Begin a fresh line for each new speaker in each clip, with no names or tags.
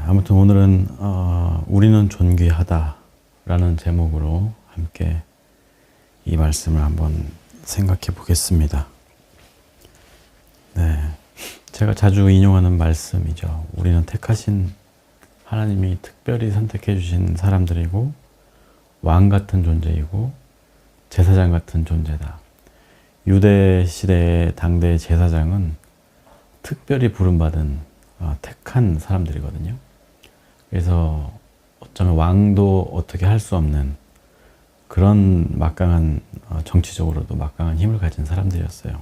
아무튼 오늘은 우리는 존귀하다라는 제목으로 함께 이 말씀을 한번 생각해 보겠습니다. 네, 제가 자주 인용하는 말씀이죠. 우리는 택하신 하나님이 특별히 선택해 주신 사람들이고 왕 같은 존재이고 제사장 같은 존재다. 유대 시대의 당대의 제사장은 특별히 부름받은 택한 사람들이거든요. 그래서 어쩌면 왕도 어떻게 할 수 없는 그런 막강한 정치적으로도 막강한 힘을 가진 사람들이었어요.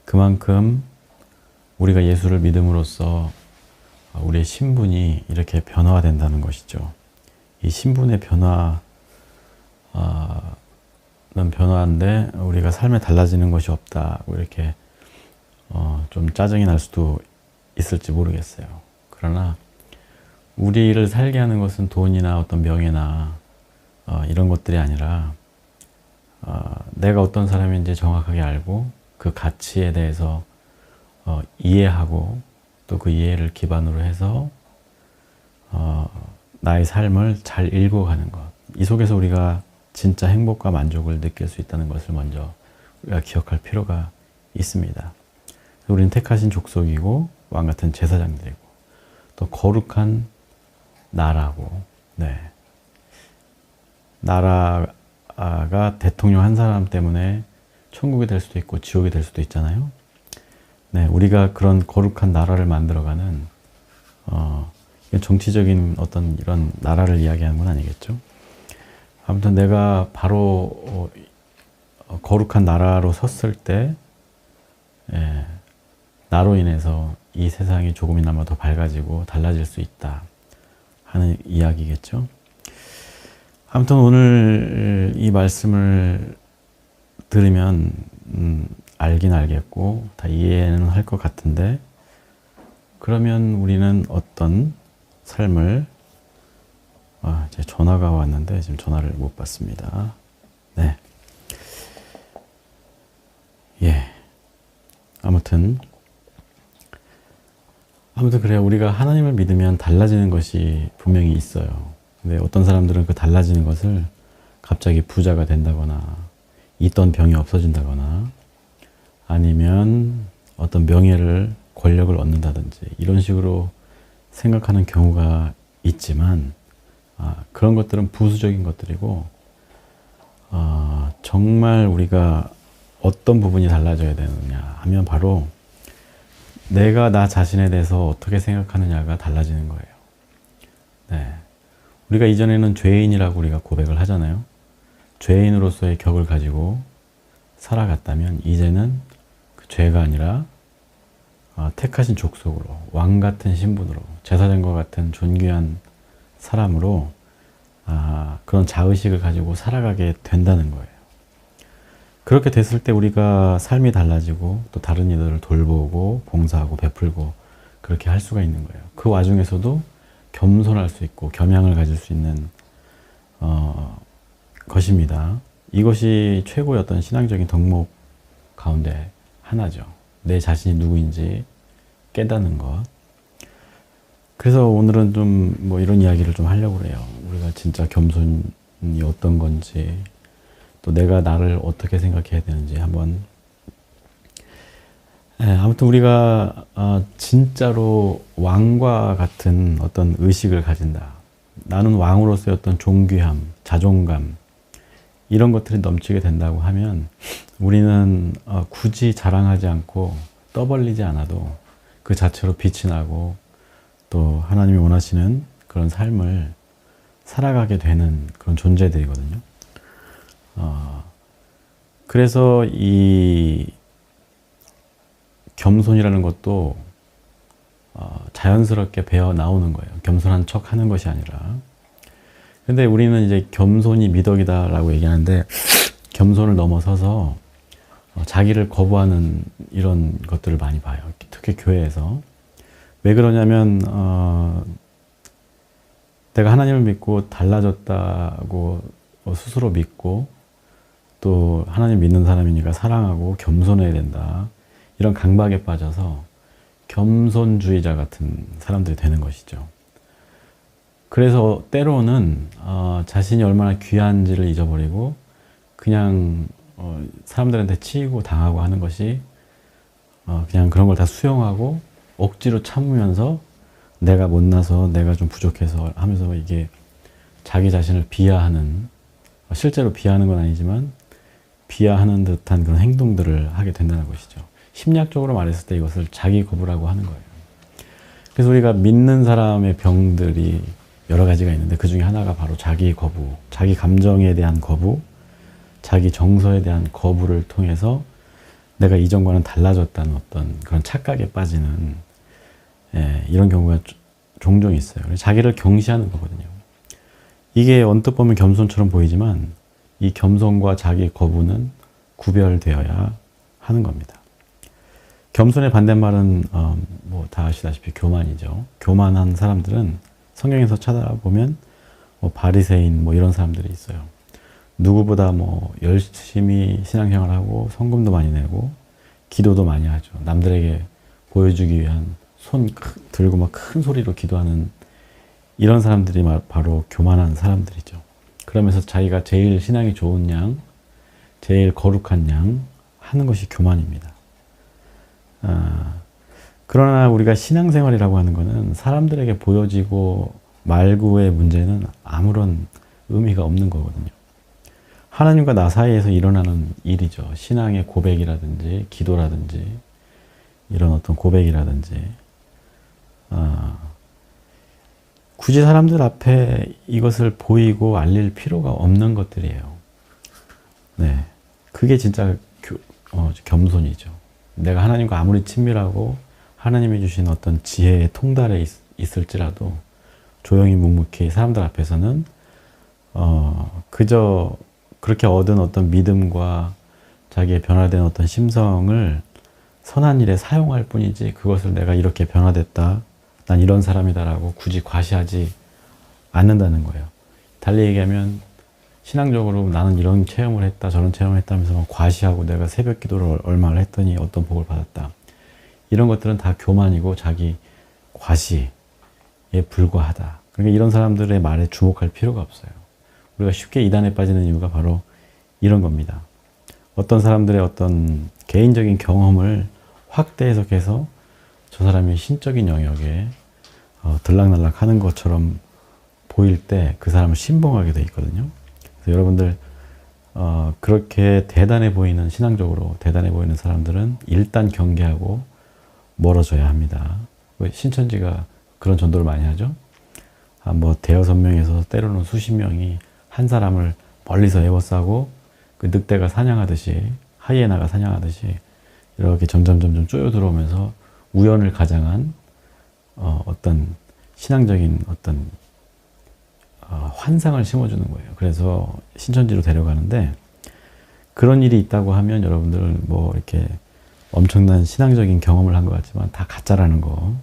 그만큼 우리가 예수를 믿음으로써 우리의 신분이 이렇게 변화가 된다는 것이죠. 이 신분의 변화인데 우리가 삶에 달라지는 것이 없다고 이렇게 좀 짜증이 날 수도 있을지 모르겠어요. 그러나 우리를 살게 하는 것은 돈이나 어떤 명예나 이런 것들이 아니라 내가 어떤 사람인지 정확하게 알고 그 가치에 대해서 이해하고 또 그 이해를 기반으로 해서 나의 삶을 잘 읽어가는 것. 이 속에서 우리가 진짜 행복과 만족을 느낄 수 있다는 것을 먼저 우리가 기억할 필요가 있습니다. 우리는 택하신 족속이고 왕 같은 제사장들이고 또 거룩한 나라고, 네. 나라가 대통령 한 사람 때문에 천국이 될 수도 있고 지옥이 될 수도 있잖아요. 네, 우리가 그런 거룩한 나라를 만들어가는 정치적인 어떤 이런 나라를 이야기하는 건 아니겠죠. 아무튼 내가 바로 거룩한 나라로 섰을 때 나로 인해서 이 세상이 조금이나마 더 밝아지고 달라질 수 있다 하는 이야기겠죠. 아무튼 오늘 이 말씀을 들으면 알긴 알겠고 다 이해는 할 것 같은데, 그러면 우리는 어떤 삶을 제 전화가 왔는데 지금 전화를 못 받습니다. 네. 아무튼 그래요. 우리가 하나님을 믿으면 달라지는 것이 분명히 있어요. 근데 어떤 사람들은 그 달라지는 것을 갑자기 부자가 된다거나 있던 병이 없어진다거나 아니면 어떤 명예를 권력을 얻는다든지 이런 식으로 생각하는 경우가 있지만 그런 것들은 부수적인 것들이고 정말 우리가 어떤 부분이 달라져야 되느냐 하면 바로 내가 나 자신에 대해서 어떻게 생각하느냐가 달라지는 거예요. 네. 우리가 이전에는 죄인이라고 우리가 고백을 하잖아요. 죄인으로서의 격을 가지고 살아갔다면 이제는 그 죄가 아니라 택하신 족속으로 왕 같은 신분으로 제사장과 같은 존귀한 사람으로 그런 자의식을 가지고 살아가게 된다는 거예요. 그렇게 됐을 때 우리가 삶이 달라지고 또 다른 이들을 돌보고 봉사하고 베풀고 그렇게 할 수가 있는 거예요. 그 와중에서도 겸손할 수 있고 겸양을 가질 수 있는 것입니다. 이것이 최고의 어떤 신앙적인 덕목 가운데 하나죠. 내 자신이 누구인지 깨닫는 것. 그래서 오늘은 좀 이런 이야기를 좀 하려고 그래요. 우리가 진짜 겸손이 어떤 건지 또 내가 나를 어떻게 생각해야 되는지 한번. 아무튼 우리가 진짜로 왕과 같은 어떤 의식을 가진다. 나는 왕으로서의 어떤 존귀함, 자존감 이런 것들이 넘치게 된다고 하면 우리는 굳이 자랑하지 않고 떠벌리지 않아도 그 자체로 빛이 나고 또 하나님이 원하시는 그런 삶을 살아가게 되는 그런 존재들이거든요. 그래서 이 겸손이라는 것도 자연스럽게 배어 나오는 거예요. 겸손한 척 하는 것이 아니라. 근데 우리는 이제 겸손이 미덕이다라고 얘기하는데 겸손을 넘어서서 자기를 거부하는 이런 것들을 많이 봐요. 특히 교회에서. 왜 그러냐면 내가 하나님을 믿고 달라졌다고 스스로 믿고 또 하나님 믿는 사람이니까 사랑하고 겸손해야 된다. 이런 강박에 빠져서 겸손주의자 같은 사람들이 되는 것이죠. 그래서 때로는 자신이 얼마나 귀한지를 잊어버리고 그냥 사람들한테 치이고 당하고 하는 것이 그냥 그런 걸 다 수용하고 억지로 참으면서 내가 못나서 내가 좀 부족해서 하면서 이게 자기 자신을 비하하는, 실제로 비하하는 건 아니지만 비하하는 듯한 그런 행동들을 하게 된다는 것이죠. 심리학적으로 말했을 때 이것을 자기 거부라고 하는 거예요. 그래서 우리가 믿는 사람의 병들이 여러 가지가 있는데 그 중에 하나가 바로 자기 거부, 자기 감정에 대한 거부, 자기 정서에 대한 거부를 통해서 내가 이전과는 달라졌다는 어떤 그런 착각에 빠지는 이런 경우가 종종 있어요. 자기를 경시하는 거거든요. 이게 언뜻 보면 겸손처럼 보이지만 이 겸손과 자기 거부는 구별되어야 하는 겁니다. 겸손의 반대말은 뭐 다 아시다시피 교만이죠. 교만한 사람들은 성경에서 찾아보면 뭐 바리새인 뭐 이런 사람들이 있어요. 누구보다 뭐 열심히 신앙생활하고 성금도 많이 내고 기도도 많이 하죠. 남들에게 보여주기 위한 손 들고 막 큰 소리로 기도하는 이런 사람들이 바로 교만한 사람들이죠. 그러면서 자기가 제일 신앙이 좋은 양, 제일 거룩한 양 하는 것이 교만입니다. 그러나 우리가 신앙생활이라고 하는 것은 사람들에게 보여지고 말고의 문제는 아무런 의미가 없는 거거든요. 하나님과 나 사이에서 일어나는 일이죠. 신앙의 고백이라든지 기도라든지 이런 어떤 고백이라든지 굳이 사람들 앞에 이것을 보이고 알릴 필요가 없는 것들이에요. 네, 그게 진짜 겸손이죠. 내가 하나님과 아무리 친밀하고 하나님이 주신 어떤 지혜의 통달에 있을지라도 조용히 묵묵히 사람들 앞에서는 그저 그렇게 얻은 어떤 믿음과 자기의 변화된 어떤 심성을 선한 일에 사용할 뿐이지 그것을 내가 이렇게 변화됐다, 난 이런 사람이다라고 굳이 과시하지 않는다는 거예요. 달리 얘기하면 신앙적으로 나는 이런 체험을 했다, 저런 체험을 했다면서 과시하고 내가 새벽 기도를 얼마를 했더니 어떤 복을 받았다. 이런 것들은 다 교만이고 자기 과시에 불과하다. 그러니까 이런 사람들의 말에 주목할 필요가 없어요. 우리가 쉽게 이단에 빠지는 이유가 바로 이런 겁니다. 어떤 사람들의 어떤 개인적인 경험을 확대 해석해서 저 사람이 신적인 영역에 들락날락 하는 것처럼 보일 때 그 사람을 신봉하게 돼 있거든요. 그래서 여러분들 그렇게 대단해 보이는, 신앙적으로 대단해 보이는 사람들은 일단 경계하고 멀어져야 합니다. 신천지가 그런 전도를 많이 하죠. 뭐 대여섯 명에서 때로는 수십 명이 한 사람을 멀리서 에워싸고 그 늑대가 사냥하듯이, 하이에나가 사냥하듯이 이렇게 점점 쪼여 들어오면서 우연을 가장한 어떤 신앙적인 어떤 환상을 심어주는 거예요. 그래서 신천지로 데려가는데 그런 일이 있다고 하면 여러분들 뭐 이렇게 엄청난 신앙적인 경험을 한 것 같지만 다 가짜라는 거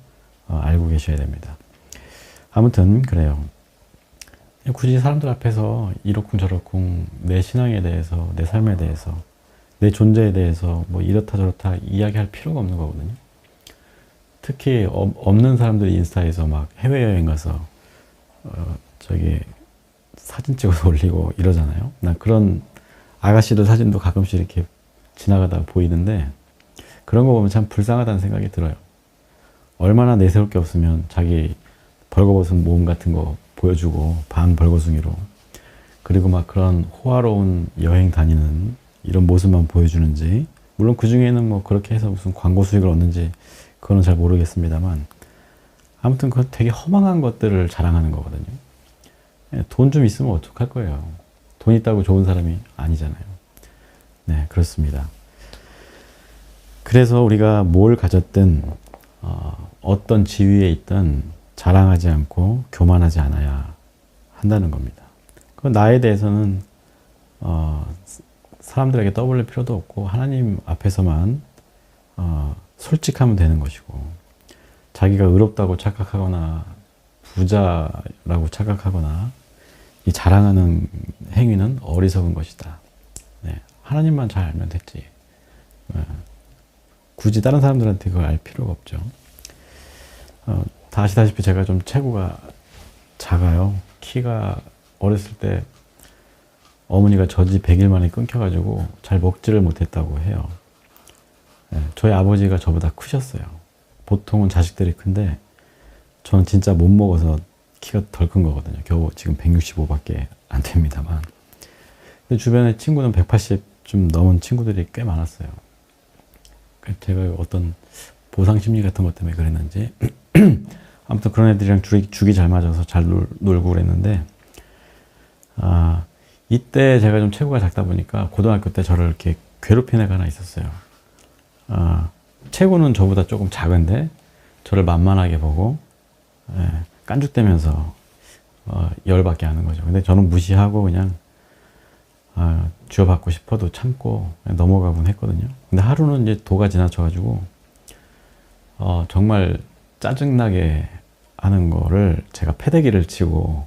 알고 계셔야 됩니다. 아무튼 그래요. 굳이 사람들 앞에서 이러쿵저러쿵 내 신앙에 대해서, 내 삶에 대해서, 내 존재에 대해서 뭐 이렇다 저렇다 이야기할 필요가 없는 거거든요. 특히 없는 사람들이 인스타에서 막 해외여행 가서 저기 사진 찍어서 올리고 이러잖아요. 난 그런 아가씨들 사진도 가끔씩 이렇게 지나가다 보이는데 그런 거 보면 참 불쌍하다는 생각이 들어요. 얼마나 내세울 게 없으면 자기 벌거벗은 몸 같은 거 보여주고 반 벌거숭이로, 그리고 막 그런 호화로운 여행 다니는 이런 모습만 보여주는지, 물론 그 중에는 뭐 그렇게 해서 무슨 광고 수익을 얻는지 그거는 잘 모르겠습니다만 아무튼 그거 되게 허망한 것들을 자랑하는 거거든요. 돈 좀 있으면 어떡할 거예요. 돈 있다고 좋은 사람이 아니잖아요. 네, 그렇습니다. 그래서 우리가 뭘 가졌든 어떤 지위에 있든 자랑하지 않고 교만하지 않아야 한다는 겁니다. 그 나에 대해서는 사람들에게 떠벌릴 필요도 없고 하나님 앞에서만 솔직하면 되는 것이고, 자기가 의롭다고 착각하거나 부자라고 착각하거나 이 자랑하는 행위는 어리석은 것이다. 네, 하나님만 잘 알면 됐지. 굳이 다른 사람들한테 그걸 알 필요가 없죠. 다 아시다시피 제가 좀 체구가 작아요. 키가 어렸을 때 어머니가 저지 100일 만에 끊겨가지고 잘 먹지를 못했다고 해요. 네, 저희 아버지가 저보다 크셨어요. 보통은 자식들이 큰데 저는 진짜 못 먹어서 키가 덜 큰 거거든요. 겨우 지금 165밖에 안 됩니다만. 근데 주변에 친구는 180 좀 넘은 친구들이 꽤 많았어요. 제가 어떤 보상 심리 같은 것 때문에 그랬는지 아무튼 그런 애들이랑 죽이 잘 맞아서 잘 놀고 그랬는데 이때 제가 좀 체구가 작다 보니까 고등학교 때 저를 이렇게 괴롭힌 애가 하나 있었어요. 체구는 저보다 조금 작은데 저를 만만하게 보고 깐죽대면서 열받게 하는 거죠. 근데 저는 무시하고 그냥 쥐어받고 싶어도 참고 넘어가곤 했거든요. 근데 하루는 이제 도가 지나쳐가지고 정말 짜증나게 하는 거를 제가 패대기를 치고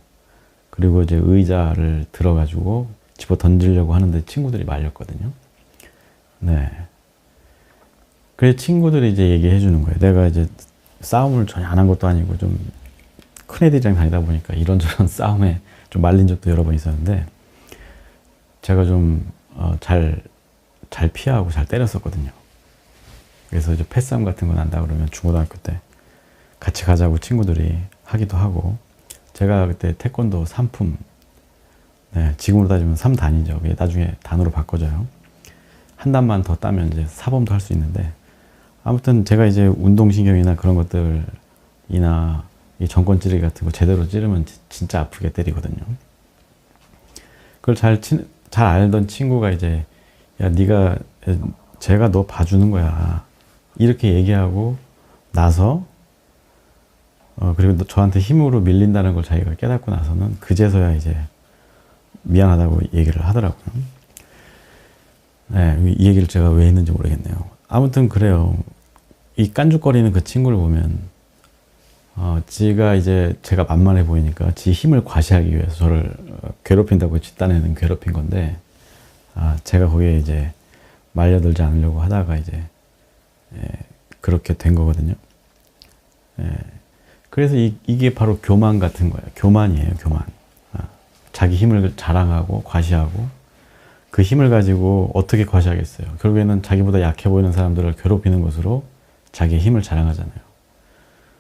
그리고 이제 의자를 들어가지고 집어 던지려고 하는데 친구들이 말렸거든요. 네. 그래서 친구들이 이제 얘기해 주는 거예요. 내가 이제 싸움을 전혀 안 한 것도 아니고 좀 큰 애들이랑 다니다 보니까 이런저런 싸움에 좀 말린 적도 여러 번 있었는데 제가 좀 잘 피하고 잘 때렸었거든요. 그래서 이제 패싸움 같은 거 난다 그러면 중고등학교 때 같이 가자고 친구들이 하기도 하고 제가 그때 태권도 3품 네, 지금으로 따지면 3단이죠. 그게 나중에 단으로 바꿔져요. 한 단만 더 따면 이제 사범도 할 수 있는데 아무튼 제가 이제 운동신경이나 그런 것들이나 이 정권 찌르기 같은 거 제대로 찌르면 진짜 아프게 때리거든요. 그걸 잘 알던 친구가 이제 야 제가 너 봐주는 거야 이렇게 얘기하고 나서 그리고 저한테 힘으로 밀린다는 걸 자기가 깨닫고 나서는 그제서야 이제 미안하다고 얘기를 하더라고요. 네, 이 얘기를 제가 왜 했는지 모르겠네요. 아무튼 그래요. 이 깐죽거리는 그 친구를 보면 지가 이제 제가 만만해 보이니까 지 힘을 과시하기 위해서 저를 괴롭힌다고 짓단에는 괴롭힌 건데 제가 거기에 이제 말려들지 않으려고 하다가 이제 그렇게 된 거거든요. 그래서 이게 바로 교만 같은 거예요. 교만이에요, 교만. 자기 힘을 자랑하고 과시하고 그 힘을 가지고 어떻게 과시하겠어요. 결국에는 자기보다 약해 보이는 사람들을 괴롭히는 것으로 자기의 힘을 자랑하잖아요.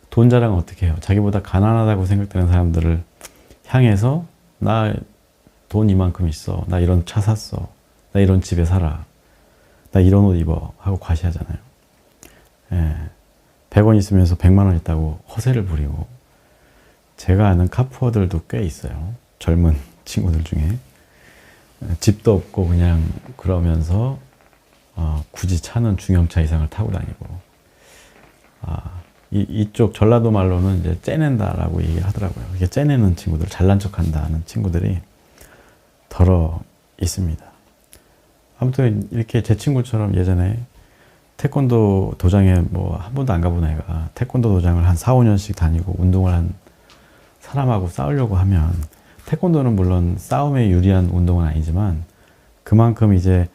돈 자랑은 어떻게 해요? 자기보다 가난하다고 생각되는 사람들을 향해서 나 돈 이만큼 있어. 나 이런 차 샀어. 나 이런 집에 살아. 나 이런 옷 입어. 하고 과시하잖아요. 100원 있으면서 100만 원 있다고 허세를 부리고 제가 아는 카푸어들도 꽤 있어요. 젊은 친구들 중에. 집도 없고 그냥 그러면서 굳이 차는 중형차 이상을 타고 다니고 이쪽 전라도 말로는 이제 째낸다라고 얘기하더라고요. 이게 째내는 친구들, 잘난 척한다는 친구들이 더러 있습니다. 아무튼 이렇게 제 친구처럼 예전에 태권도 도장에 뭐 한 번도 안 가본 애가 태권도 도장을 한 4, 5년씩 다니고 운동을 한 사람하고 싸우려고 하면 태권도는 물론 싸움에 유리한 운동은 아니지만 그만큼 이제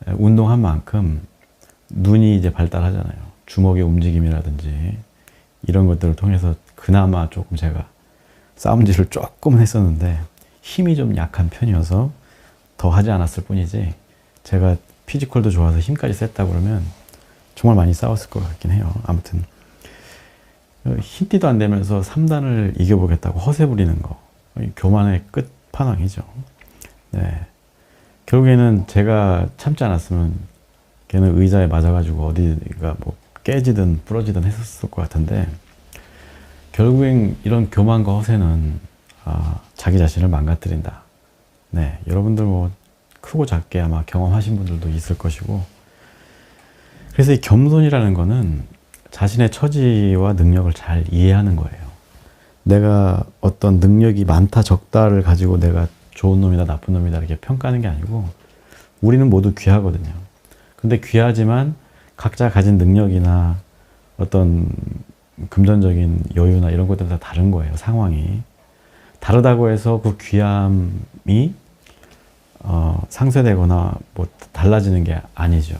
운동한 만큼 눈이 이제 발달하잖아요. 주먹의 움직임이라든지 이런 것들을 통해서 그나마 조금 제가 싸움질을 조금은 했었는데 힘이 좀 약한 편이어서 더 하지 않았을 뿐이지 제가 피지컬도 좋아서 힘까지 셌다 그러면 정말 많이 싸웠을 것 같긴 해요. 아무튼 흰띠도 안 되면서 3단을 이겨보겠다고 허세 부리는 거 교만의 끝판왕이죠. 네. 결국에는 제가 참지 않았으면 걔는 의자에 맞아가지고 어디가 뭐 깨지든 부러지든 했었을 것 같은데 결국엔 이런 교만과 허세는 자기 자신을 망가뜨린다. 네, 여러분들 뭐 크고 작게 아마 경험하신 분들도 있을 것이고 그래서 이 겸손이라는 거는 자신의 처지와 능력을 잘 이해하는 거예요. 내가 어떤 능력이 많다 적다를 가지고 내가 좋은 놈이다 나쁜 놈이다 이렇게 평가하는 게 아니고 우리는 모두 귀하거든요. 근데 귀하지만 각자 가진 능력이나 어떤 금전적인 여유나 이런 것들은 다 다른 거예요. 상황이. 다르다고 해서 그 귀함이 상쇄되거나 뭐 달라지는 게 아니죠.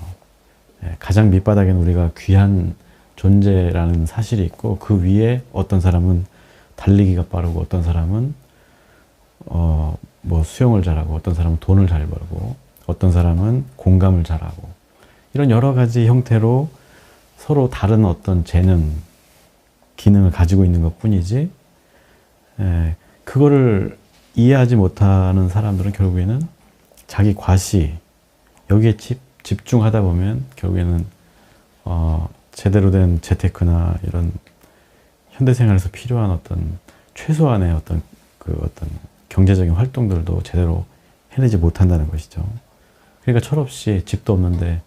가장 밑바닥에는 우리가 귀한 존재라는 사실이 있고 그 위에 어떤 사람은 달리기가 빠르고 어떤 사람은 뭐 수영을 잘하고 어떤 사람은 돈을 잘 벌고 어떤 사람은 공감을 잘하고 이런 여러 가지 형태로 서로 다른 어떤 재능, 기능을 가지고 있는 것 뿐이지 그거를 이해하지 못하는 사람들은 결국에는 자기 과시 여기에 집중하다 보면 결국에는 제대로 된 재테크나 이런 현대생활에서 필요한 어떤 최소한의 어떤 경제적인 활동들도 제대로 해내지 못한다는 것이죠. 그러니까 철없이 집도 없는데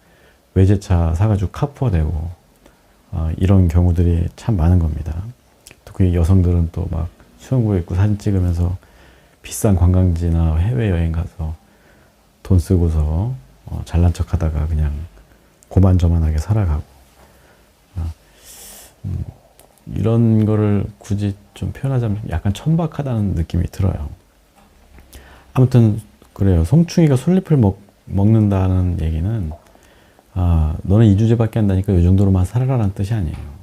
외제차 사가지고 카푸어대고 이런 경우들이 참 많은 겁니다. 특히 여성들은 또 막 수영복 입고 사진 찍으면서 비싼 관광지나 해외여행 가서 돈 쓰고서 잘난 척 하다가 그냥 고만저만하게 살아가고 이런 거를 굳이 좀 표현하자면 약간 천박하다는 느낌이 들어요. 아무튼 그래요. 송충이가 솔잎을 먹는다는 얘기는 너는 2주제밖에 한다니까 이 정도로만 살아라라는 뜻이 아니에요.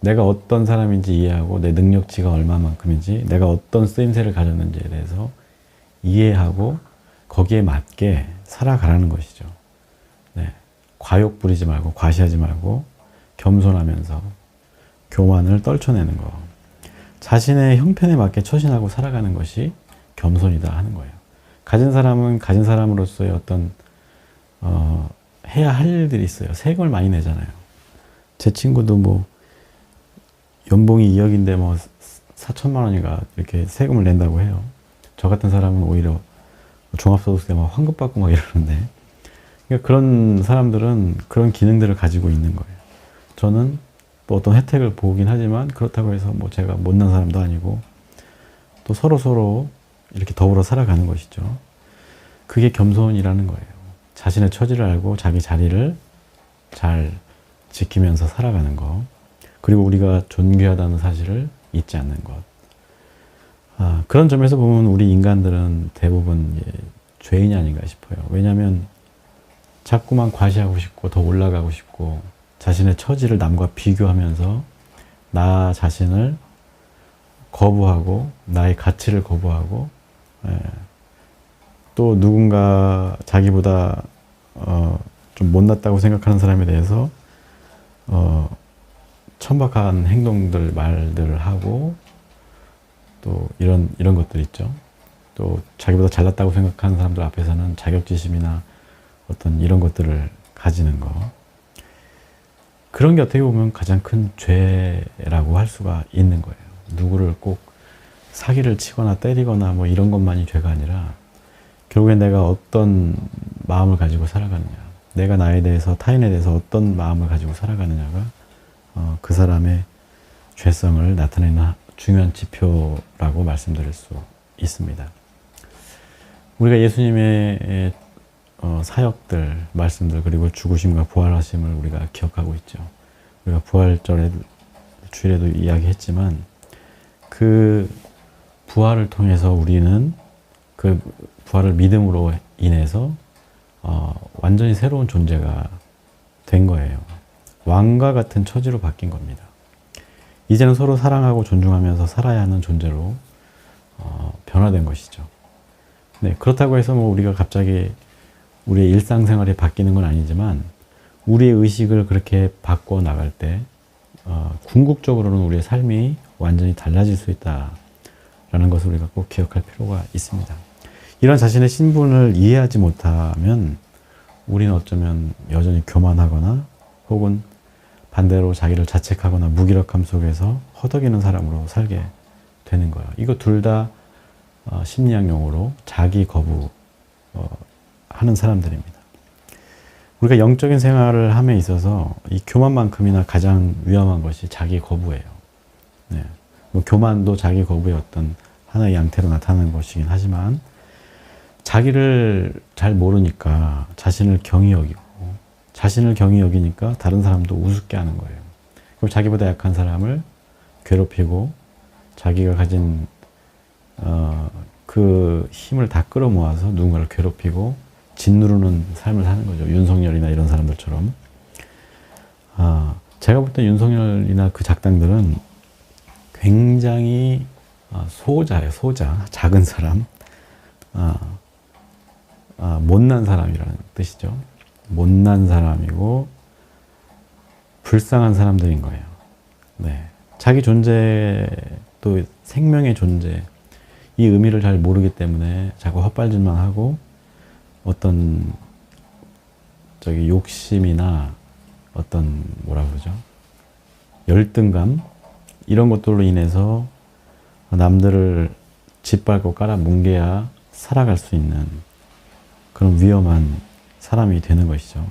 내가 어떤 사람인지 이해하고 내 능력치가 얼마만큼인지 내가 어떤 쓰임새를 가졌는지에 대해서 이해하고 거기에 맞게 살아가라는 것이죠. 네. 과욕 부리지 말고 과시하지 말고 겸손하면서 교만을 떨쳐내는 거. 자신의 형편에 맞게 처신하고 살아가는 것이 겸손이다 하는 거예요. 가진 사람은 가진 사람으로서의 어떤 해야 할 일들이 있어요. 세금을 많이 내잖아요. 제 친구도 뭐 연봉이 2억인데 뭐 4천만 원인가 이렇게 세금을 낸다고 해요. 저 같은 사람은 오히려 종합소득세 막 환급 받고 막 이러는데 그러니까 그런 사람들은 그런 기능들을 가지고 있는 거예요. 저는 또 어떤 혜택을 보긴 하지만 그렇다고 해서 뭐 제가 못난 사람도 아니고 또 서로 이렇게 더불어 살아가는 것이죠. 그게 겸손이라는 거예요. 자신의 처지를 알고 자기 자리를 잘 지키면서 살아가는 것. 그리고 우리가 존귀하다는 사실을 잊지 않는 것. 그런 점에서 보면 우리 인간들은 대부분 죄인이 아닌가 싶어요. 왜냐하면 자꾸만 과시하고 싶고 더 올라가고 싶고 자신의 처지를 남과 비교하면서 나 자신을 거부하고 나의 가치를 거부하고 또 누군가 자기보다 좀 못났다고 생각하는 사람에 대해서 천박한 행동들 말들을 하고 또 이런 것들 있죠. 또 자기보다 잘났다고 생각하는 사람들 앞에서는 자격지심이나 어떤 이런 것들을 가지는 거. 그런 게 어떻게 보면 가장 큰 죄라고 할 수가 있는 거예요. 누구를 꼭 사기를 치거나 때리거나 뭐 이런 것만이 죄가 아니라 결국엔 내가 어떤 마음을 가지고 살아가느냐, 내가 나에 대해서 타인에 대해서 어떤 마음을 가지고 살아가느냐가 그 사람의 죄성을 나타내는 중요한 지표라고 말씀드릴 수 있습니다. 우리가 예수님의 사역들, 말씀들 그리고 죽으심과 부활하심을 우리가 기억하고 있죠. 우리가 부활절에 주일에도 이야기했지만 그 부활을 통해서 우리는 그 부활을 믿음으로 인해서 완전히 새로운 존재가 된 거예요. 왕과 같은 처지로 바뀐 겁니다. 이제는 서로 사랑하고 존중하면서 살아야 하는 존재로 변화된 것이죠. 네, 그렇다고 해서 뭐 우리가 갑자기 우리의 일상생활이 바뀌는 건 아니지만 우리의 의식을 그렇게 바꿔 나갈 때 궁극적으로는 우리의 삶이 완전히 달라질 수 있다라는 것을 우리가 꼭 기억할 필요가 있습니다. 이런 자신의 신분을 이해하지 못하면 우리는 어쩌면 여전히 교만하거나 혹은 반대로 자기를 자책하거나 무기력함 속에서 허덕이는 사람으로 살게 되는 거예요. 이거 둘 다 심리학 용어로 자기 거부 하는 사람들입니다. 우리가 영적인 생활을 함에 있어서 이 교만만큼이나 가장 위험한 것이 자기 거부예요. 네. 뭐 교만도 자기 거부의 어떤 하나의 양태로 나타나는 것이긴 하지만 자기를 잘 모르니까 자신을 경히 여기고 자신을 경히 여기니까 다른 사람도 우습게 하는 거예요. 그럼 자기보다 약한 사람을 괴롭히고 자기가 가진 그 힘을 다 끌어모아서 누군가를 괴롭히고 짓누르는 삶을 사는 거죠. 윤석열이나 이런 사람들처럼. 제가 볼 때 윤석열이나 그 작당들은 굉장히 소자예요. 소자. 작은 사람. 못난 사람이라는 뜻이죠. 못난 사람이고 불쌍한 사람들인 거예요. 네. 자기 존재, 또 생명의 존재, 이 의미를 잘 모르기 때문에 자꾸 헛발질만 하고 어떤 욕심이나 어떤 뭐라 그러죠? 열등감 이런 것들로 인해서 남들을 짓밟고 깔아뭉개야 살아갈 수 있는 그런 위험한 사람이 되는 것이죠.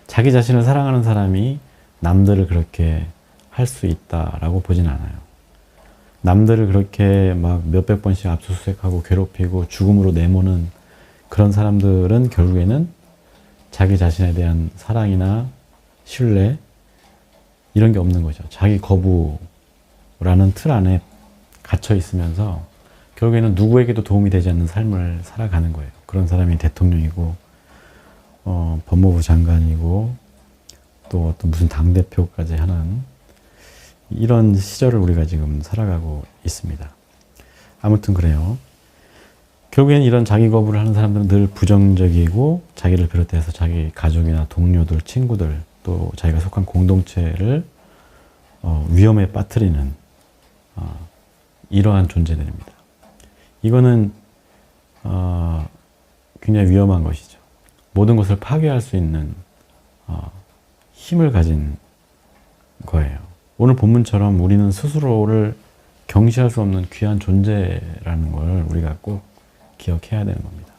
자기 자신을 사랑하는 사람이 남들을 그렇게 할 수 있다라고 보진 않아요. 남들을 그렇게 막 몇백 번씩 압수수색하고 괴롭히고 죽음으로 내모는 그런 사람들은 결국에는 자기 자신에 대한 사랑이나 신뢰 이런 게 없는 거죠. 자기 거부라는 틀 안에 갇혀 있으면서 결국에는 누구에게도 도움이 되지 않는 삶을 살아가는 거예요. 그런 사람이 대통령이고 법무부 장관이고 또 어떤 무슨 당대표까지 하는 이런 시절을 우리가 지금 살아가고 있습니다. 아무튼 그래요. 결국엔 이런 자기 거부를 하는 사람들은 늘 부정적이고 자기를 비롯해서 자기 가족이나 동료들, 친구들 또 자기가 속한 공동체를 위험에 빠뜨리는 이러한 존재들입니다. 이거는 굉장히 위험한 것이죠. 모든 것을 파괴할 수 있는 힘을 가진 거예요. 오늘 본문처럼 우리는 스스로를 경시할 수 없는 귀한 존재라는 걸 우리가 꼭 기억해야 되는 겁니다.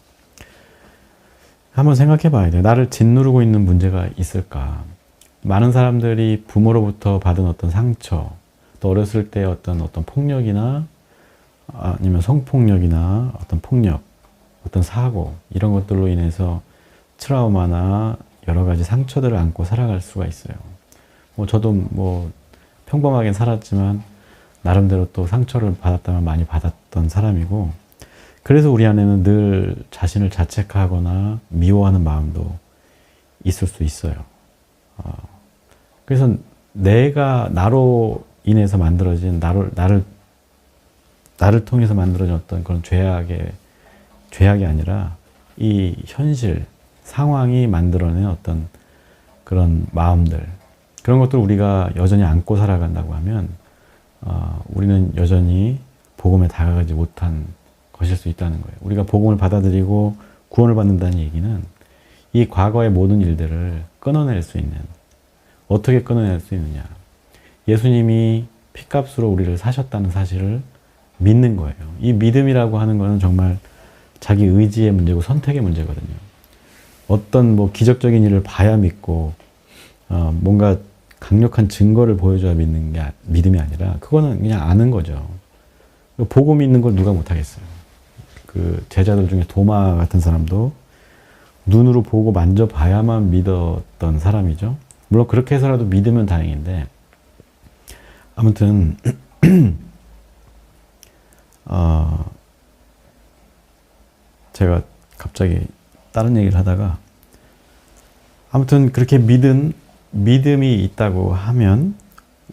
한번 생각해 봐야 돼요. 나를 짓누르고 있는 문제가 있을까? 많은 사람들이 부모로부터 받은 어떤 상처, 또 어렸을 때 어떤 폭력이나 아니면 성폭력이나 어떤 폭력, 어떤 사고 이런 것들로 인해서 트라우마나 여러 가지 상처들을 안고 살아갈 수가 있어요. 저도 평범하게 살았지만 나름대로 또 상처를 받았다면 많이 받았던 사람이고, 그래서 우리 안에는 늘 자신을 자책하거나 미워하는 마음도 있을 수 있어요. 그래서 내가 나로 인해서 만들어진 나를 통해서 만들어진 어떤 그런 죄악이 아니라 이 현실 상황이 만들어낸 어떤 그런 마음들, 그런 것들 우리가 여전히 안고 살아간다고 하면 우리는 여전히 복음에 다가가지 못한 것일 수 있다는 거예요. 우리가 복음을 받아들이고 구원을 받는다는 얘기는 이 과거의 모든 일들을 끊어낼 수 있는, 어떻게 끊어낼 수 있느냐, 예수님이 핏값으로 우리를 사셨다는 사실을 믿는 거예요. 이 믿음이라고 하는 것은 정말 자기 의지의 문제고 선택의 문제거든요. 어떤 기적적인 일을 봐야 믿고 뭔가 강력한 증거를 보여줘야 믿는 게 믿음이 아니라 그거는 그냥 아는 거죠. 보고 믿는 걸 누가 못하겠어요. 그 제자들 중에 도마 같은 사람도 눈으로 보고 만져봐야만 믿었던 사람이죠. 물론 그렇게 해서라도 믿으면 다행인데, 아무튼 제가 갑자기 다른 얘기를 하다가, 아무튼 그렇게 믿음이 있다고 하면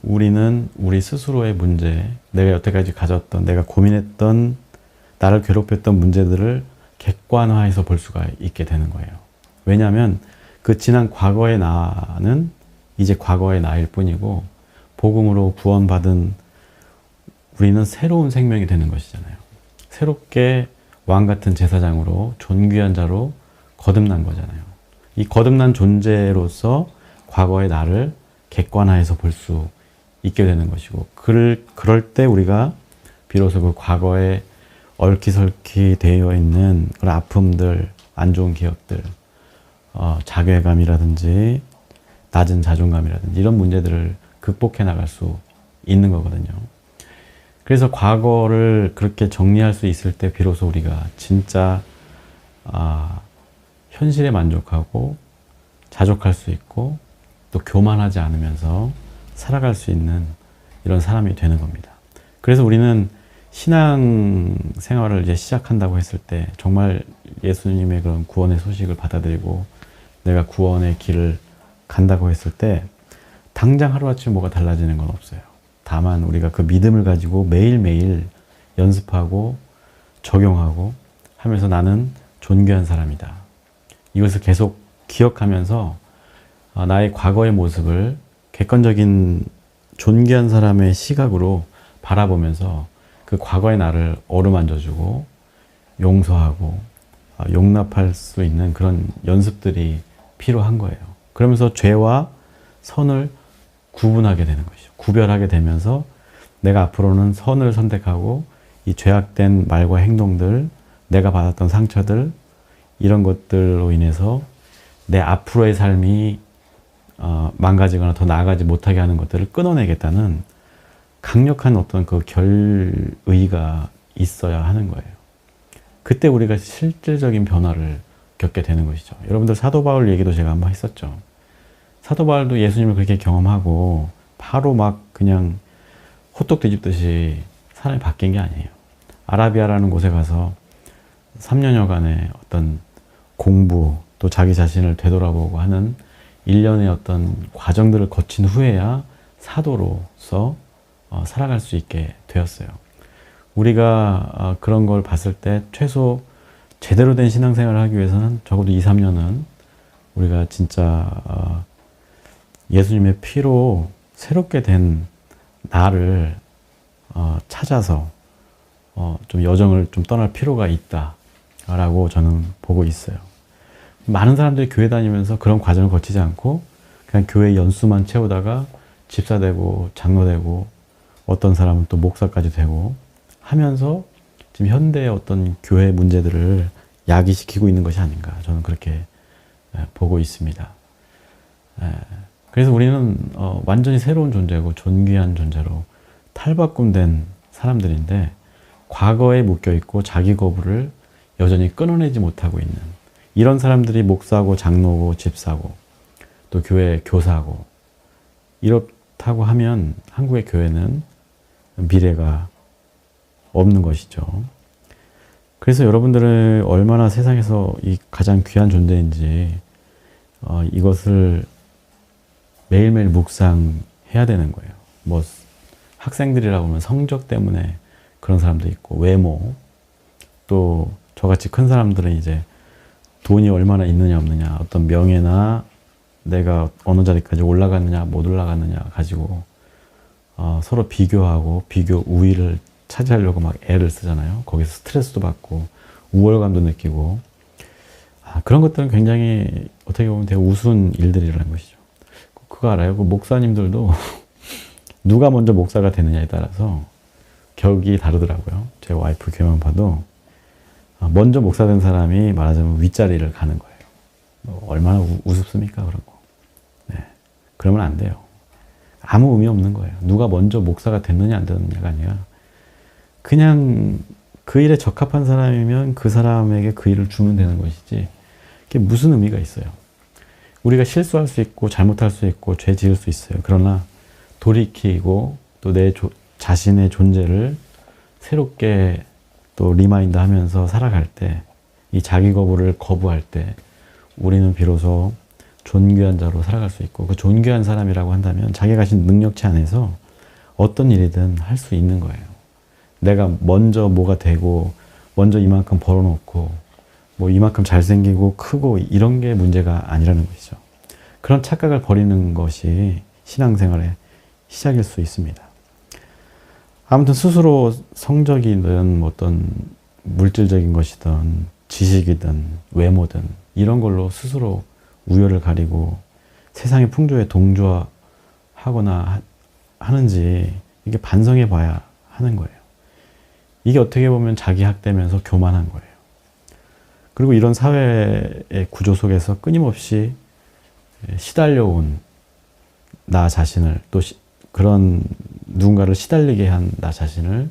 우리는 우리 스스로의 문제, 내가 여태까지 가졌던, 내가 고민했던, 나를 괴롭혔던 문제들을 객관화해서 볼 수가 있게 되는 거예요. 왜냐하면 그 지난 과거의 나는 이제 과거의 나일 뿐이고, 복음으로 구원받은 우리는 새로운 생명이 되는 것이잖아요. 새롭게 왕같은 제사장으로 존귀한 자로 거듭난 거잖아요. 이 거듭난 존재로서 과거의 나를 객관화해서 볼 수 있게 되는 것이고, 그럴 때 우리가 비로소 그 과거에 얽히설키 되어 있는 그런 아픔들, 안 좋은 기억들, 자괴감이라든지 낮은 자존감이라든지 이런 문제들을 극복해 나갈 수 있는 거거든요. 그래서 과거를 그렇게 정리할 수 있을 때 비로소 우리가 진짜 현실에 만족하고 자족할 수 있고 또 교만하지 않으면서 살아갈 수 있는 이런 사람이 되는 겁니다. 그래서 우리는 신앙 생활을 이제 시작한다고 했을 때 정말 예수님의 그런 구원의 소식을 받아들이고 내가 구원의 길을 간다고 했을 때 당장 하루아침에 뭐가 달라지는 건 없어요. 다만 우리가 그 믿음을 가지고 매일매일 연습하고 적용하고 하면서 나는 존귀한 사람이다. 이것을 계속 기억하면서 나의 과거의 모습을 객관적인 존귀한 사람의 시각으로 바라보면서 그 과거의 나를 어루만져주고 용서하고 용납할 수 있는 그런 연습들이 필요한 거예요. 그러면서 죄와 선을 구분하게 되는 것이죠. 구별하게 되면서 내가 앞으로는 선을 선택하고 이 죄악된 말과 행동들, 내가 받았던 상처들, 이런 것들로 인해서 내 앞으로의 삶이 망가지거나 더 나아가지 못하게 하는 것들을 끊어내겠다는 강력한 어떤 그 결의가 있어야 하는 거예요. 그때 우리가 실질적인 변화를 겪게 되는 것이죠. 여러분들 사도 바울 얘기도 제가 한번 했었죠. 사도 바울도 예수님을 그렇게 경험하고 바로 막 그냥 호떡 뒤집듯이 사람이 바뀐 게 아니에요. 아라비아라는 곳에 가서 3년여간의 어떤 공부, 또 자기 자신을 되돌아보고 하는 일련의 어떤 과정들을 거친 후에야 사도로서 살아갈 수 있게 되었어요. 우리가 그런 걸 봤을 때 최소 제대로 된 신앙생활을 하기 위해서는 적어도 2, 3년은 우리가 진짜 예수님의 피로 새롭게 된 나를 찾아서 좀 여정을 좀 떠날 필요가 있다라고 저는 보고 있어요. 많은 사람들이 교회 다니면서 그런 과정을 거치지 않고 그냥 교회 연수만 채우다가 집사 되고 장로 되고 어떤 사람은 또 목사까지 되고 하면서 지금 현대의 어떤 교회 문제들을 야기시키고 있는 것이 아닌가, 저는 그렇게 보고 있습니다. 그래서 우리는 완전히 새로운 존재고 존귀한 존재로 탈바꿈된 사람들인데 과거에 묶여있고 자기 거부를 여전히 끊어내지 못하고 있는 이런 사람들이 목사고 장로고 집사고 또 교회 교사고 이렇다고 하면 한국의 교회는 미래가 없는 것이죠. 그래서 여러분들은 얼마나 세상에서 이 가장 귀한 존재인지 이것을 매일매일 묵상해야 되는 거예요. 뭐 학생들이라고 하면 성적 때문에 그런 사람도 있고 외모, 또 저같이 큰 사람들은 이제 돈이 얼마나 있느냐 없느냐, 어떤 명예나 내가 어느 자리까지 올라갔느냐 못 올라갔느냐 가지고 서로 비교하고 비교 우위를 차지하려고 막 애를 쓰잖아요. 거기서 스트레스도 받고 우월감도 느끼고 그런 것들은 굉장히 어떻게 보면 되게 우스운 일들이라는 것이죠. 그거 알아요? 그 목사님들도 누가 먼저 목사가 되느냐에 따라서 격이 다르더라고요. 제 와이프 교회만 봐도 먼저 목사 된 사람이 말하자면 윗자리를 가는 거예요. 얼마나 우습습니까 그런 거. 네. 그러면 안 돼요. 아무 의미 없는 거예요. 누가 먼저 목사가 됐느냐 안 됐느냐가 아니라 그냥 그 일에 적합한 사람이면 그 사람에게 그 일을 주면 되는 것이지 그게 무슨 의미가 있어요. 우리가 실수할 수 있고 잘못할 수 있고 죄 지을 수 있어요. 그러나 돌이키고 또 내 자신의 존재를 새롭게 또 리마인드 하면서 살아갈 때, 이 자기 거부를 거부할 때 우리는 비로소 존귀한 자로 살아갈 수 있고, 그 존귀한 사람이라고 한다면 자기가 가진 능력치 안에서 어떤 일이든 할 수 있는 거예요. 내가 먼저 뭐가 되고 먼저 이만큼 벌어놓고 뭐 이만큼 잘생기고 크고 이런 게 문제가 아니라는 것이죠. 그런 착각을 버리는 것이 신앙생활의 시작일 수 있습니다. 아무튼 스스로 성적이든 어떤 물질적인 것이든 지식이든 외모든 이런 걸로 스스로 우열을 가리고 세상의 풍조에 동조하거나 하는지 이게 반성해 봐야 하는 거예요. 이게 어떻게 보면 자기 학대면서 교만한 거예요. 그리고 이런 사회의 구조 속에서 끊임없이 시달려온 나 자신을 또 그런 누군가를 시달리게 한 나 자신을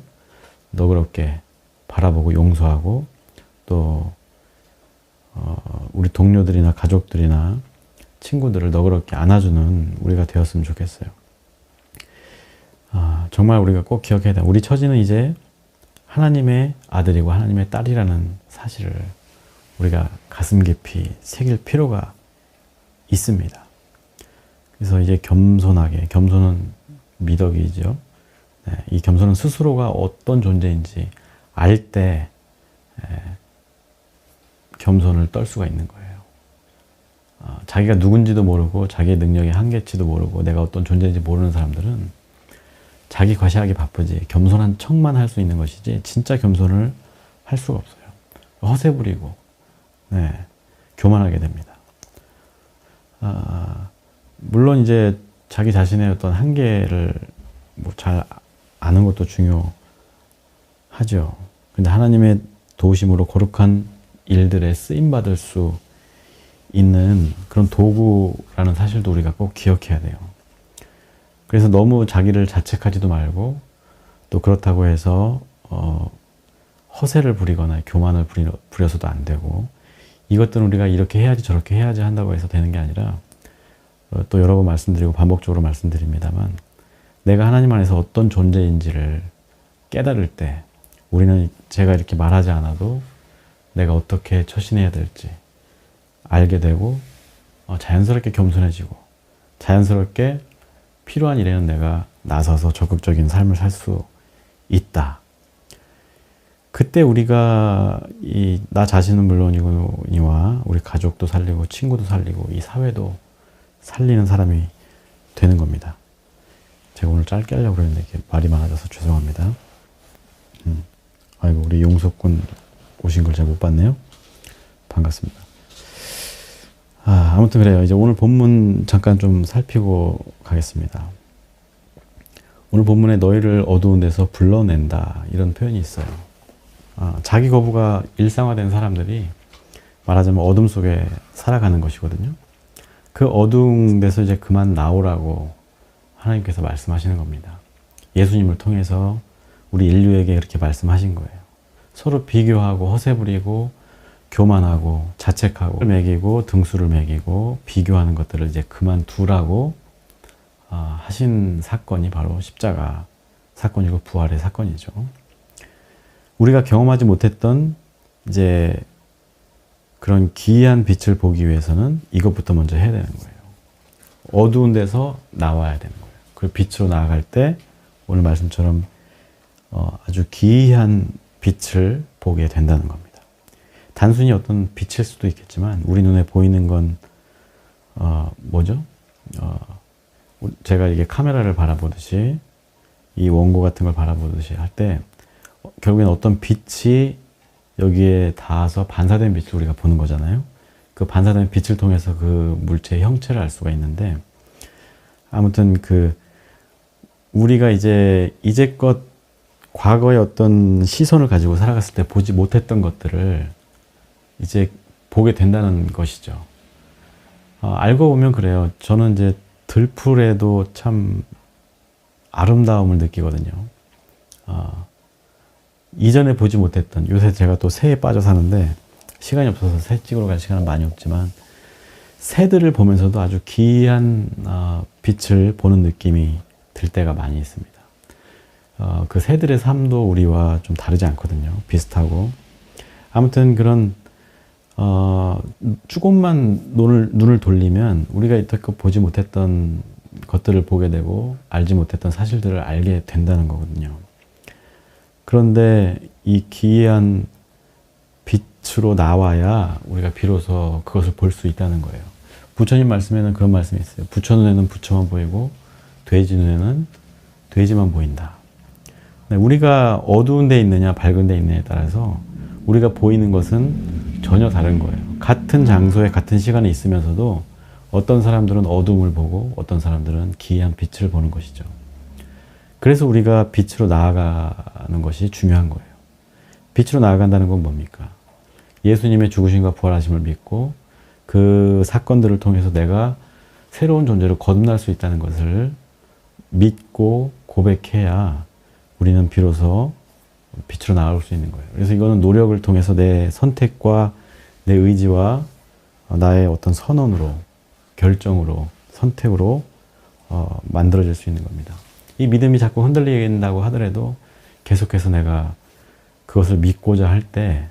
너그럽게 바라보고 용서하고 또 우리 동료들이나 가족들이나 친구들을 너그럽게 안아주는 우리가 되었으면 좋겠어요. 정말 우리가 꼭 기억해야 돼. 우리 처지는 이제 하나님의 아들이고 하나님의 딸이라는 사실을 우리가 가슴 깊이 새길 필요가 있습니다. 그래서 이제 겸손하게, 겸손은 미덕이죠. 네, 이 겸손은 스스로가 어떤 존재인지 알 때 겸손을 떨 수가 있는 거예요. 자기가 누군지도 모르고 자기의 능력의 한계치도 모르고 내가 어떤 존재인지 모르는 사람들은 자기 과시하기 바쁘지 겸손한 척만 할 수 있는 것이지 진짜 겸손을 할 수가 없어요. 허세 부리고 교만하게 됩니다. 물론 이제 자기 자신의 어떤 한계를 뭐 잘 아는 것도 중요하죠. 근데 하나님의 도우심으로 거룩한 일들에 쓰임받을 수 있는 그런 도구라는 사실도 우리가 꼭 기억해야 돼요. 그래서 너무 자기를 자책하지도 말고 또 그렇다고 해서 허세를 부리거나 교만을 부려서도 안 되고 이것들은 우리가 이렇게 해야지 저렇게 해야지 한다고 해서 되는 게 아니라 또 여러 번 말씀드리고 반복적으로 말씀드립니다만 내가 하나님 안에서 어떤 존재인지를 깨달을 때 우리는 제가 이렇게 말하지 않아도 내가 어떻게 처신해야 될지 알게 되고 자연스럽게 겸손해지고 자연스럽게 필요한 일에는 내가 나서서 적극적인 삶을 살 수 있다. 그때 우리가 나 자신은 물론이거니와 우리 가족도 살리고 친구도 살리고 이 사회도 살리는 사람이 되는 겁니다. 제가 오늘 짧게 하려고 그랬는데 이렇게 말이 많아져서 죄송합니다. 아이고 우리 용석군 오신 걸 잘 못 봤네요. 반갑습니다. 아무튼 그래요. 이제 오늘 본문 잠깐 좀 살피고 가겠습니다. 오늘 본문에 너희를 어두운 데서 불러낸다 이런 표현이 있어요. 자기 거부가 일상화된 사람들이 말하자면 어둠 속에 살아가는 것이거든요. 그 어두운 데서 이제 그만 나오라고 하나님께서 말씀하시는 겁니다. 예수님을 통해서 우리 인류에게 이렇게 말씀하신 거예요. 서로 비교하고 허세 부리고 교만하고 자책하고 매기고 등수를 매기고 비교하는 것들을 이제 그만두라고 하신 사건이 바로 십자가 사건이고 부활의 사건이죠. 우리가 경험하지 못했던 이제 그런 기이한 빛을 보기 위해서는 이것부터 먼저 해야 되는 거예요. 어두운 데서 나와야 되는 거예요. 그 빛으로 나아갈 때 오늘 말씀처럼 아주 기이한 빛을 보게 된다는 겁니다. 단순히 어떤 빛일 수도 있겠지만 우리 눈에 보이는 건 뭐죠? 제가 이게 카메라를 바라보듯이 이 원고 같은 걸 바라보듯이 할 때 결국엔 어떤 빛이 여기에 닿아서 반사된 빛을 우리가 보는 거잖아요. 그 반사된 빛을 통해서 그 물체의 형체를 알 수가 있는데 아무튼 우리가 이제껏 과거의 어떤 시선을 가지고 살아갔을 때 보지 못했던 것들을 이제 보게 된다는 것이죠. 알고 보면 그래요. 저는 이제 들풀에도 참 아름다움을 느끼거든요. 이전에 보지 못했던, 요새 제가 또 새에 빠져 사는데 시간이 없어서 새 찍으러 갈 시간은 많이 없지만 새들을 보면서도 아주 기이한 빛을 보는 느낌이 들 때가 많이 있습니다. 그 새들의 삶도 우리와 좀 다르지 않거든요. 비슷하고. 아무튼 그런 조금만 눈을 돌리면 우리가 이때껏 보지 못했던 것들을 보게 되고 알지 못했던 사실들을 알게 된다는 거거든요. 그런데 이 기이한 빛으로 나와야 우리가 비로소 그것을 볼 수 있다는 거예요. 부처님 말씀에는 그런 말씀이 있어요. 부처 눈에는 부처만 보이고 돼지 눈에는 돼지만 보인다. 우리가 어두운 데 있느냐 밝은 데 있느냐에 따라서 우리가 보이는 것은 전혀 다른 거예요. 같은 장소에 같은 시간에 있으면서도 어떤 사람들은 어둠을 보고 어떤 사람들은 기이한 빛을 보는 것이죠. 그래서 우리가 빛으로 나아가는 것이 중요한 거예요. 빛으로 나아간다는 건 뭡니까? 예수님의 죽으심과 부활하심을 믿고 그 사건들을 통해서 내가 새로운 존재로 거듭날 수 있다는 것을 믿고 고백해야 우리는 비로소 빛으로 나아갈 수 있는 거예요. 그래서 이거는 노력을 통해서 내 선택과 내 의지와 나의 어떤 선언으로, 결정으로, 선택으로 만들어질 수 있는 겁니다. 이 믿음이 자꾸 흔들린다고 하더라도 계속해서 내가 그것을 믿고자 할 때,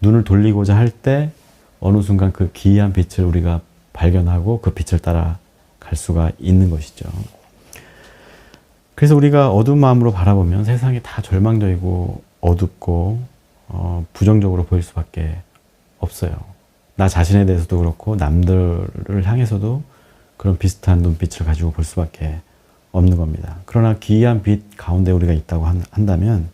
눈을 돌리고자 할 때 어느 순간 그 기이한 빛을 우리가 발견하고 그 빛을 따라 갈 수가 있는 것이죠. 그래서 우리가 어두운 마음으로 바라보면 세상이 다 절망적이고 어둡고 부정적으로 보일 수밖에 없어요. 나 자신에 대해서도 그렇고 남들을 향해서도 그런 비슷한 눈빛을 가지고 볼 수밖에 없는 겁니다. 그러나 기이한 빛 가운데 우리가 있다고 한다면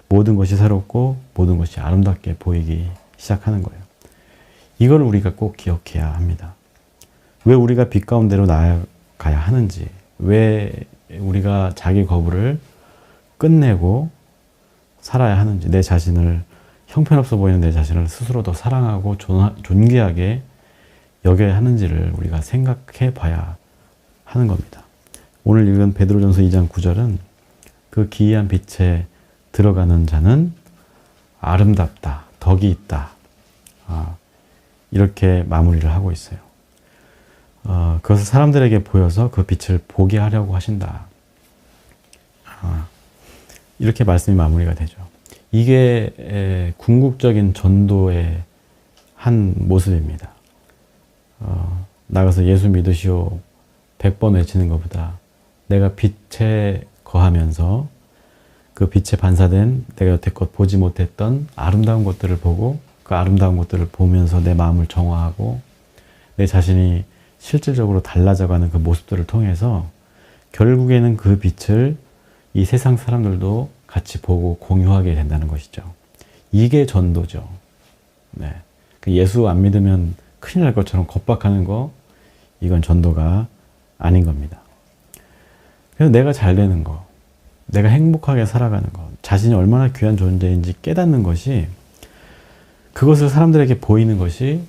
모든 것이 새롭고 모든 것이 아름답게 보이기 시작하는 거예요. 이걸 우리가 꼭 기억해야 합니다. 왜 우리가 빛 가운데로 나아가야 하는지, 왜 우리가 자기 거부를 끝내고 살아야 하는지, 내 자신을, 형편없어 보이는 내 자신을 스스로 더 사랑하고 존귀하게 여겨야 하는지를 우리가 생각해 봐야 하는 겁니다. 오늘 읽은 베드로전서 2장 9절은 그 기이한 빛에 들어가는 자는 아름답다, 덕이 있다, 이렇게 마무리를 하고 있어요. 그것을 사람들에게 보여서 그 빛을 보게 하려고 하신다. 이렇게 말씀이 마무리가 되죠. 이게 궁극적인 전도의 한 모습입니다. 나가서 예수 믿으시오 100번 외치는 것보다 내가 빛에 거하면서 그 빛에 반사된 내가 여태껏 보지 못했던 아름다운 것들을 보고 그 아름다운 것들을 보면서 내 마음을 정화하고 내 자신이 실질적으로 달라져가는 그 모습들을 통해서 결국에는 그 빛을 이 세상 사람들도 같이 보고 공유하게 된다는 것이죠. 이게 전도죠. 네. 예수 안 믿으면 큰일 날 것처럼 겁박하는 거, 이건 전도가 아닌 겁니다. 그래서 내가 잘 되는 거, 내가 행복하게 살아가는 것, 자신이 얼마나 귀한 존재인지 깨닫는 것이, 그것을 사람들에게 보이는 것이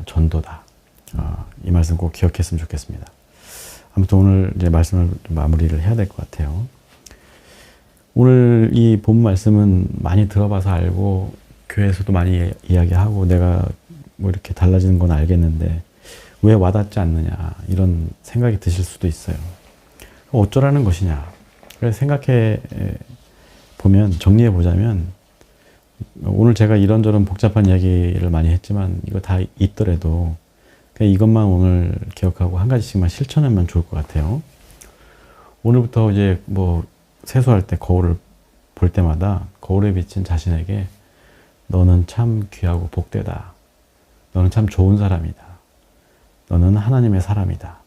전도다. 이 말씀 꼭 기억했으면 좋겠습니다. 아무튼 오늘 이제 말씀을 마무리를 해야 될 것 같아요. 오늘 이 본 말씀은 많이 들어봐서 알고 교회에서도 많이 이야기하고 내가 뭐 이렇게 달라지는 건 알겠는데 왜 와닿지 않느냐 이런 생각이 드실 수도 있어요. 어쩌라는 것이냐. 그래서 생각해 보면, 정리해 보자면, 오늘 제가 이런저런 복잡한 이야기를 많이 했지만 이거 다 있더라도 그냥 이것만 오늘 기억하고 한 가지씩만 실천하면 좋을 것 같아요. 오늘부터 이제 뭐 세수할 때 거울을 볼 때마다 거울에 비친 자신에게 너는 참 귀하고 복되다. 너는 참 좋은 사람이다. 너는 하나님의 사람이다.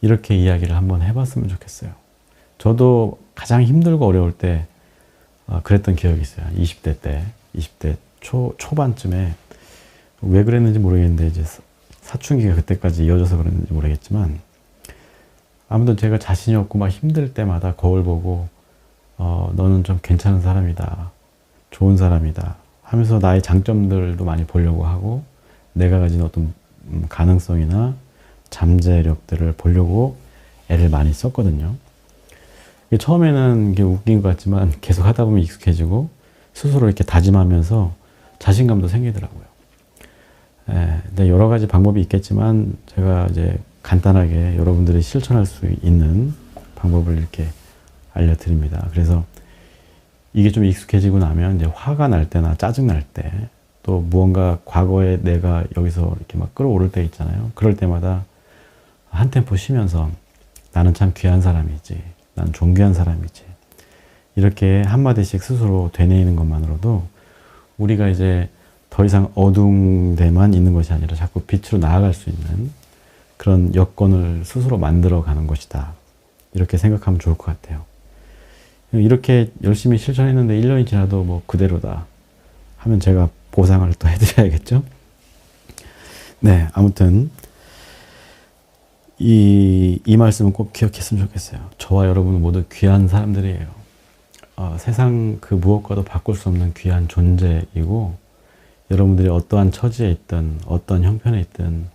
이렇게 이야기를 한번 해봤으면 좋겠어요. 저도 가장 힘들고 어려울 때 그랬던 기억이 있어요. 20대 때, 20대 초반쯤에 왜 그랬는지 모르겠는데 이제 사춘기가 그때까지 이어져서 그랬는지 모르겠지만 아무튼 제가 자신이 없고 막 힘들 때마다 거울 보고 너는 좀 괜찮은 사람이다. 좋은 사람이다. 하면서 나의 장점들도 많이 보려고 하고 내가 가진 어떤 가능성이나 잠재력들을 보려고 애를 많이 썼거든요. 처음에는 이게 웃긴 것 같지만 계속 하다 보면 익숙해지고 스스로 이렇게 다짐하면서 자신감도 생기더라고요. 근데 여러 가지 방법이 있겠지만 제가 이제 간단하게 여러분들이 실천할 수 있는 방법을 이렇게 알려드립니다. 그래서 이게 좀 익숙해지고 나면 이제 화가 날 때나 짜증 날 때 또 무언가 과거에 내가 여기서 이렇게 막 끌어오를 때 있잖아요. 그럴 때마다 한 템포 쉬면서 나는 참 귀한 사람이지. 난 존귀한 사람이지. 이렇게 한마디씩 스스로 되뇌이는 것만으로도 우리가 이제 더 이상 어두운 데만 있는 것이 아니라 자꾸 빛으로 나아갈 수 있는 그런 여건을 스스로 만들어 가는 것이다. 이렇게 생각하면 좋을 것 같아요. 이렇게 열심히 실천했는데 1년이 지나도 뭐 그대로다 하면 제가 보상을 또 해드려야겠죠? 네, 아무튼 이 말씀은 꼭 기억했으면 좋겠어요. 저와 여러분은 모두 귀한 사람들이에요. 세상 그 무엇과도 바꿀 수 없는 귀한 존재이고 여러분들이 어떠한 처지에 있든 어떤 형편에 있든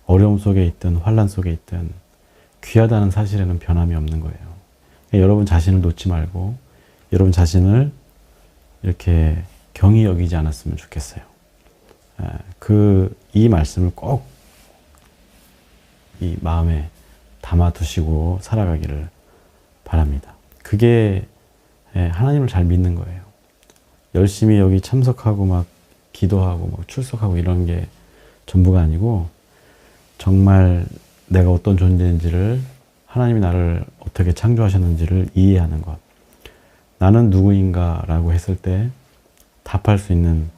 어려움 속에 있든 환난 속에 있든 귀하다는 사실에는 변함이 없는 거예요. 그러니까 여러분 자신을 놓지 말고 여러분 자신을 이렇게 경히 여기지 않았으면 좋겠어요. 이 말씀을 꼭 이 마음에 담아두시고 살아가기를 바랍니다. 그게 하나님을 잘 믿는 거예요. 열심히 여기 참석하고 막 기도하고 막 출석하고 이런 게 전부가 아니고 정말 내가 어떤 존재인지를 하나님이 나를 어떻게 창조하셨는지를 이해하는 것. 나는 누구인가라고 했을 때 답할 수 있는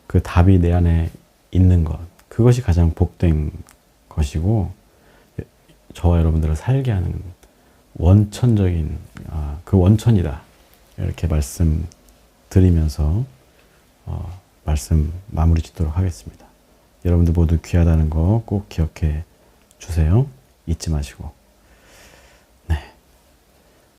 그 답이 내 안에 있는 것, 그것이 가장 복된 것이고 저와 여러분들을 살게 하는 원천적인 그 원천이다. 이렇게 말씀드리면서 말씀 마무리 짓도록 하겠습니다. 여러분들 모두 귀하다는 거 꼭 기억해 주세요. 잊지 마시고.